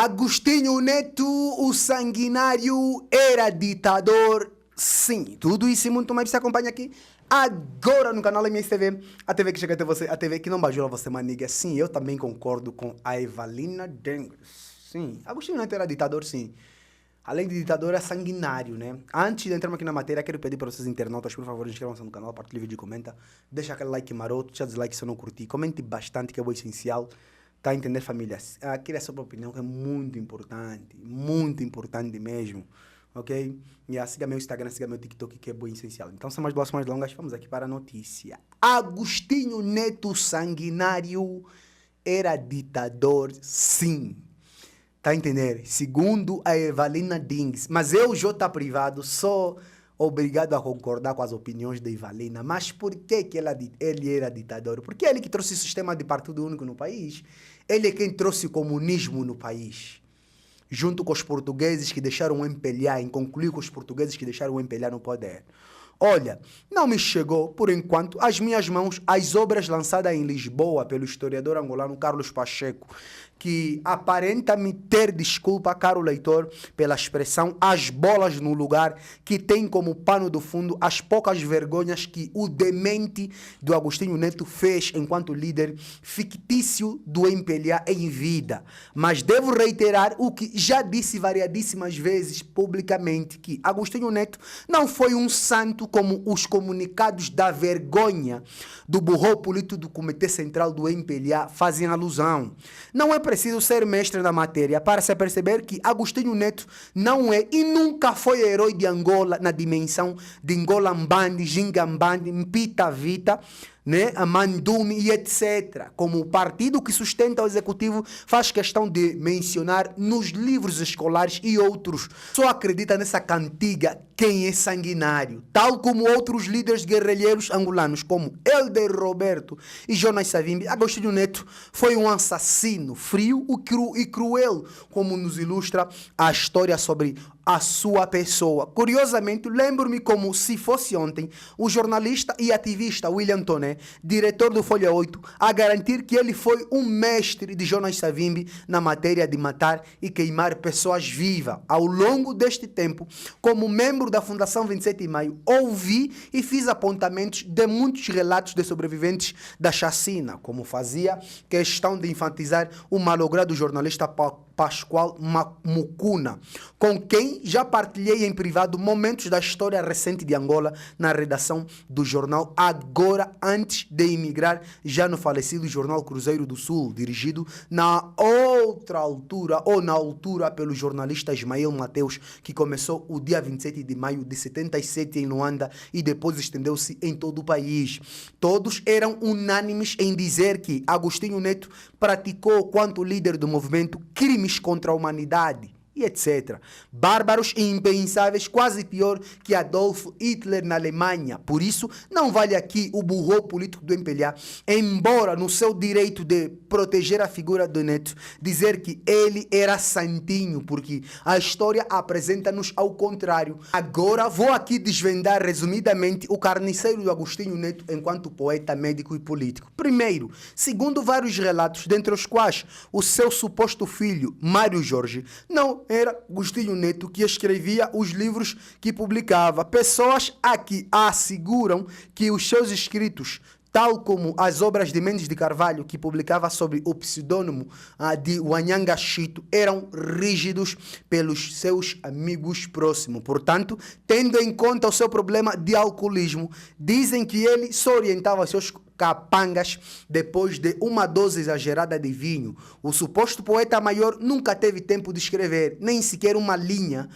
Agostinho Neto, o sanguinário, era ditador, sim. Tudo isso e muito mais você acompanha aqui agora no canal MSTV, a TV que chega até você, a TV que não bajula você, maniga. Sim, eu também concordo com a Evalina Dengers. Sim, Agostinho Neto era ditador, sim. Além de ditador, é sanguinário, né? Antes de entrarmos aqui na matéria, quero pedir para vocês internautas, por favor, inscrevam-se no canal, partilhem o vídeo e comenta. Deixa aquele like maroto, deixa dislike se eu não curti. Comente bastante, que é o essencial. Tá a entender, família? Aqui a sua opinião, que é muito importante mesmo, ok? E siga meu Instagram, siga meu TikTok, que é bom e essencial. Então, sem mais delongas, vamos aqui para a notícia. Agostinho Neto sanguinário era ditador, sim. Tá a entender? Segundo a Evalina Dings. Mas eu, J Privado, sou obrigado a concordar com as opiniões da Evalina. Mas por que ele era ditador? Porque ele que trouxe o sistema de partido único no país. Ele é quem trouxe o comunismo no país. Junto com os portugueses que deixaram o MPLA, em concluir com os portugueses que deixaram o MPLA no poder. Olha, não me chegou, por enquanto, às minhas mãos as obras lançadas em Lisboa pelo historiador angolano Carlos Pacheco, que aparenta-me ter, desculpa, caro leitor, pela expressão as bolas no lugar, que tem como pano do fundo as poucas vergonhas que o demente do Agostinho Neto fez enquanto líder fictício do MPLA em vida. Mas devo reiterar o que já disse variadíssimas vezes publicamente, que Agostinho Neto não foi um santo como os comunicados da vergonha do burro político do Comitê Central do MPLA fazem alusão. Não é preciso ser mestre da matéria para se perceber que Agostinho Neto não é e nunca foi herói de Angola na dimensão de Ngola Mbandi, Ginga Mbandi, Mpita Vita, né, a Mandume e etc. Como o partido que sustenta o executivo faz questão de mencionar nos livros escolares e outros. Só acredita nessa cantiga quem é sanguinário. Tal como outros líderes guerrilheiros angolanos, como Helder Roberto e Jonas Savimbi, Agostinho Neto foi um assassino frio e cruel, como nos ilustra a história sobre a sua pessoa. Curiosamente, lembro-me como se fosse ontem, o jornalista e ativista William Toné, diretor do Folha 8, a garantir que ele foi um mestre de Jonas Savimbi na matéria de matar e queimar pessoas vivas. Ao longo deste tempo, como membro da Fundação 27 de Maio, ouvi e fiz apontamentos de muitos relatos de sobreviventes da chacina, como fazia questão de enfatizar o malogrado jornalista Pascoal Mucuna, com quem já partilhei em privado momentos da história recente de Angola na redação do jornal Agora, antes de emigrar já no falecido Jornal Cruzeiro do Sul, dirigido na outra altura, ou na altura, pelo jornalista Ismael Mateus, que começou o dia 27 de maio de 77 em Luanda e depois estendeu-se em todo o país. Todos eram unânimes em dizer que Agostinho Neto praticou, quanto líder do movimento, crimes contra a humanidade e etc. Bárbaros e impensáveis, quase pior que Adolf Hitler na Alemanha. Por isso, não vale aqui o burro político do MPLA, embora no seu direito de proteger a figura do Neto, dizer que ele era santinho, porque a história apresenta-nos ao contrário. Agora vou aqui desvendar resumidamente o carniceiro do Agostinho Neto enquanto poeta, médico e político. Primeiro, segundo vários relatos, dentre os quais o seu suposto filho, Mário Jorge, não era Agostinho Neto que escrevia os livros que publicava. Pessoas aqui asseguram que os seus escritos, tal como as obras de Mendes de Carvalho, que publicava sobre o pseudônimo de Wanyanga Chito, eram rígidos pelos seus amigos próximos. Portanto, tendo em conta o seu problema de alcoolismo, dizem que ele só orientava seus capangas depois de uma dose exagerada de vinho. O suposto poeta maior nunca teve tempo de escrever, nem sequer uma linha,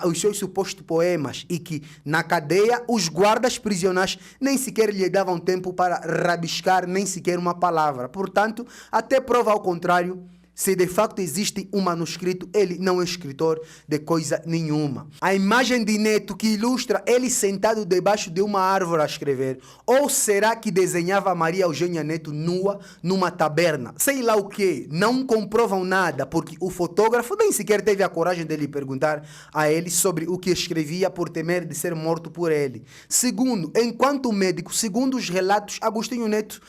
os seus supostos poemas, e que na cadeia os guardas prisionais nem sequer lhe davam tempo para rabiscar nem sequer uma palavra. Portanto, até prova ao contrário, se de facto existe um manuscrito, ele não é escritor de coisa nenhuma. A imagem de Neto que ilustra ele sentado debaixo de uma árvore a escrever, ou será que desenhava Maria Eugênia Neto nua numa taberna? Sei lá o que, não comprovam nada, porque o fotógrafo nem sequer teve a coragem de lhe perguntar a ele sobre o que escrevia por temer de ser morto por ele. Segundo, enquanto médico, segundo os relatos, Agostinho Neto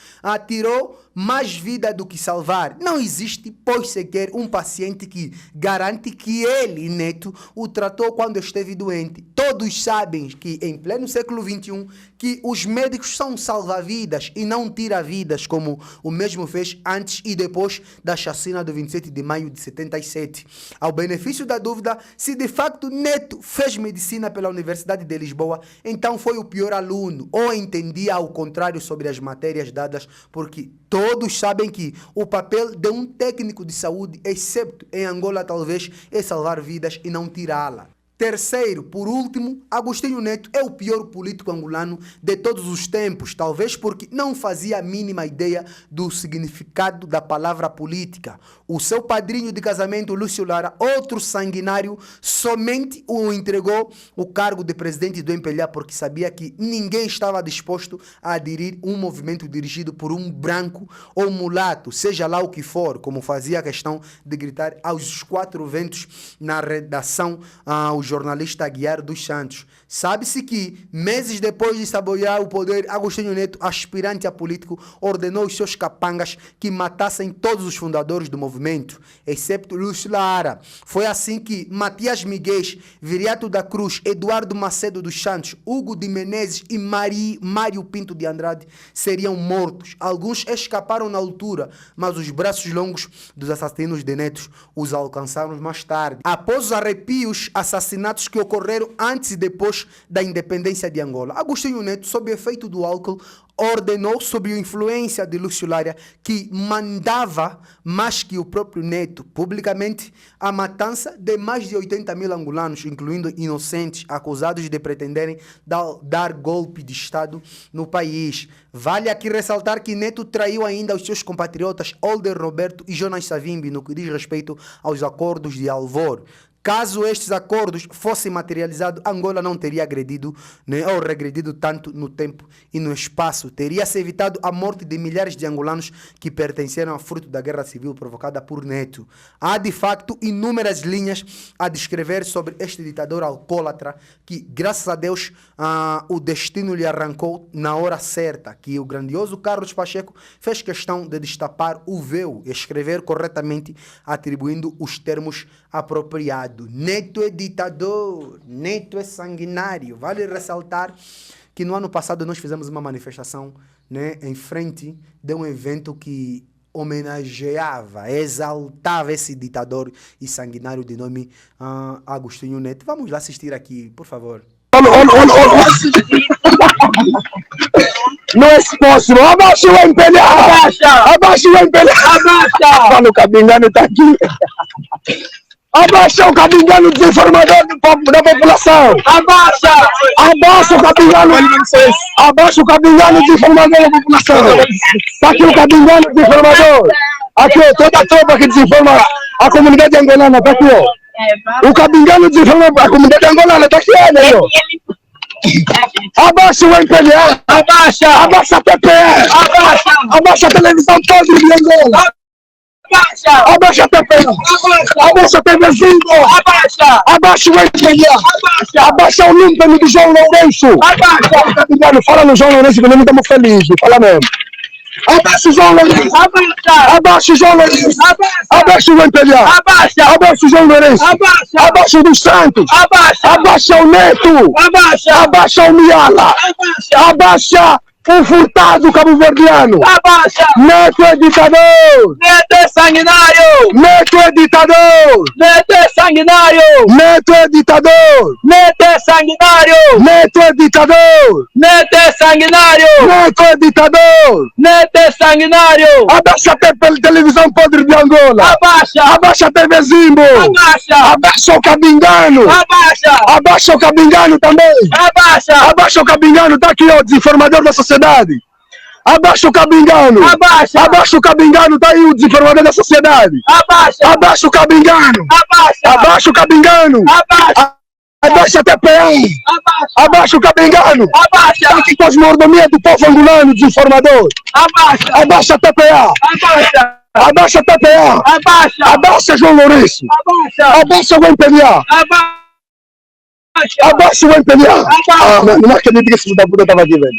tirou mais vida do que salvar. Não existe, pois após sequer um paciente que garante que ele, Neto, o tratou quando esteve doente. Todos sabem que em pleno século XXI, que os médicos são salva-vidas e não tira-vidas, como o mesmo fez antes e depois da chacina do 27 de maio de 77. Ao benefício da dúvida, se de facto Neto fez medicina pela Universidade de Lisboa, então foi o pior aluno, ou entendia ao contrário sobre as matérias dadas, porque todos sabem que o papel de um técnico de saúde, excepto em Angola talvez, é salvar vidas e não tirá-la. Terceiro, por último, Agostinho Neto é o pior político angolano de todos os tempos, talvez porque não fazia a mínima ideia do significado da palavra política. O seu padrinho de casamento, Lúcio Lara, outro sanguinário, somente o entregou o cargo de presidente do MPLA porque sabia que ninguém estava disposto a aderir um movimento dirigido por um branco ou mulato, seja lá o que for, como fazia a questão de gritar aos quatro ventos na redação o jornalista Aguiar dos Santos. Sabe-se que, meses depois de saborear o poder, Agostinho Neto, aspirante a político, ordenou os seus capangas que matassem todos os fundadores do movimento, excepto Lúcio Lara. Foi assim que Matias Miguel, Viriato da Cruz, Eduardo Macedo dos Santos, Hugo de Menezes e Mário Pinto de Andrade seriam mortos. Alguns escaparam na altura, mas os braços longos dos assassinos de Neto os alcançaram mais tarde. Após os arrepios, assassinatos que ocorreram antes e depois da independência de Angola, Agostinho Neto, sob efeito do álcool, ordenou, sob a influência de Lúcio Lara, que mandava mais que o próprio Neto, publicamente, a matança de mais de 80 mil angolanos, incluindo inocentes, acusados de pretenderem dar golpe de Estado no país. Vale aqui ressaltar que Neto traiu ainda os seus compatriotas Holder Roberto e Jonas Savimbi no que diz respeito aos acordos de Alvor. Caso estes acordos fossem materializados, Angola não teria agredido, né, ou regredido tanto no tempo e no espaço. Teria-se evitado a morte de milhares de angolanos que pertenceram ao fruto da guerra civil provocada por Neto. Há, de facto, inúmeras linhas a descrever sobre este ditador alcoólatra que, graças a Deus, o destino lhe arrancou na hora certa, que o grandioso Carlos Pacheco fez questão de destapar o véu e escrever corretamente, atribuindo os termos apropriados. Neto é ditador, Neto é sanguinário. Vale ressaltar que no ano passado nós fizemos uma manifestação, né, em frente de um evento que homenageava, exaltava esse ditador e sanguinário de nome Agostinho Neto. Vamos lá assistir aqui, por favor. Não é possível. Abaixa o MPLA! Abaixa! Abaixa o MPLA! Abaixa! Mano, o Cabingano está aqui. Abaixa o Cabingano desinformador da população! Abaixa! Abaixa o Cabingano! Abaixa o Cabingano desinformador da população! Está aqui o Cabingano desinformador! Aqui, ó, toda a tropa que desinforma a comunidade angolana, está aqui, ó. O Cabingano desinforma a comunidade angolana, está aqui, olha, ó. Abaixa o MPLA! Abaixa! Abaixa a TPE! Abaixa! Abaixa a televisão toda de Angola! Abaixa! Abaixa a TPE! Abaixa a TV Zingo! Abaixa! Abaixa o MPLA! Abaixa! Abaixa o lumpen do João Lourenço! Abaixa! Fala no João Lourenço que nós estamos felizes, fala mesmo! Abaixa o João Lourenço! Abaixa! Abaixa o João Lourenço! Abaixa! Abaixa o MPLA! Abaixa! Abaixa o João Lourenço! Abaixa! Abaixa o dos Santos! Abaixa! Abaixa o Neto! Abaixa! Abaixa o Miala! Abaixa! Abaixa o furtado cabo-verdiano! Abaixa! Neto é ditador! Neto é sanguinário! Neto é ditador! Neto é sanguinário! Neto é ditador! Neto é sanguinário! Neto é ditador! Neto é sanguinário! Neto é ditador! Neto é sanguinário! Abaixa a televisão podre de Angola! Abaixa! Abaixa a TV Zimbo! Abaixa! Abaixa o Cabingano! Abaixa! Abaixa o Cabingano também! Abaixa! Abaixa o Cabingano! Tá aqui, ó, desinformador da sociedade! Abaixa o Cabingano! Abaixa! Abaixa o Cabingano! Tá aí o desinformador da sociedade! Abaixa! Abaixa o Cabingano! Abaixa! Abaixa o Cabingano! Abaixa! Abaixa a TPE! Abaixa! Abaixa o Cabingano! Abaixa! Tá aqui com as mordomias do povo angolano, desinformador! Abaixa! Abaixa a TPE! Abaixa! Abaixa a TPE! Abaixa! Abaixa João Lourenço! Abaixa! Abaixa o MPLA! Abaixa! Abaixa o MPLA! Não acredito que esse filho da puta tava aqui, velho!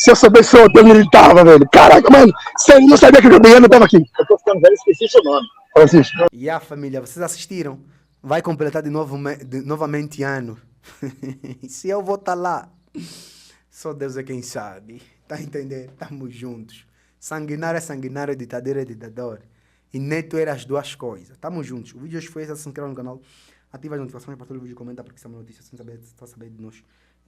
Se eu soubesse o eu militava, velho. Caraca, mano. Sério, não sabia que o Gabriel estava aqui. Eu tô ficando velho, esqueci seu nome. Francisco. E a família, vocês assistiram? Vai completar de novo, novamente ano. Se eu vou estar lá, só Deus é quem sabe. Tá entendendo? Tamo juntos. Sanguinário é sanguinário, ditador é ditador. E Neto era as duas coisas. Tamo juntos. O vídeo hoje foi esse. Se inscreva no canal. Ativa as notificações, partilha o vídeo, comenta porque estamos notícias sem saber, só saber de nós.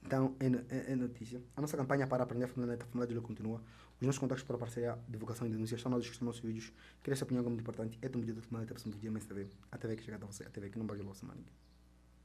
Então, é notícia. A nossa campanha para aprender a família Neto, a família de Lula continua. Os nossos contactos para parceria, divulgação e denúncias estão na descrição dos nossos vídeos. Queria sua opinião, é muito importante. É um vídeo da família Neto, próximo vídeo, MSTV. A TV que chega até você, a TV que não baixa a nossa mãe.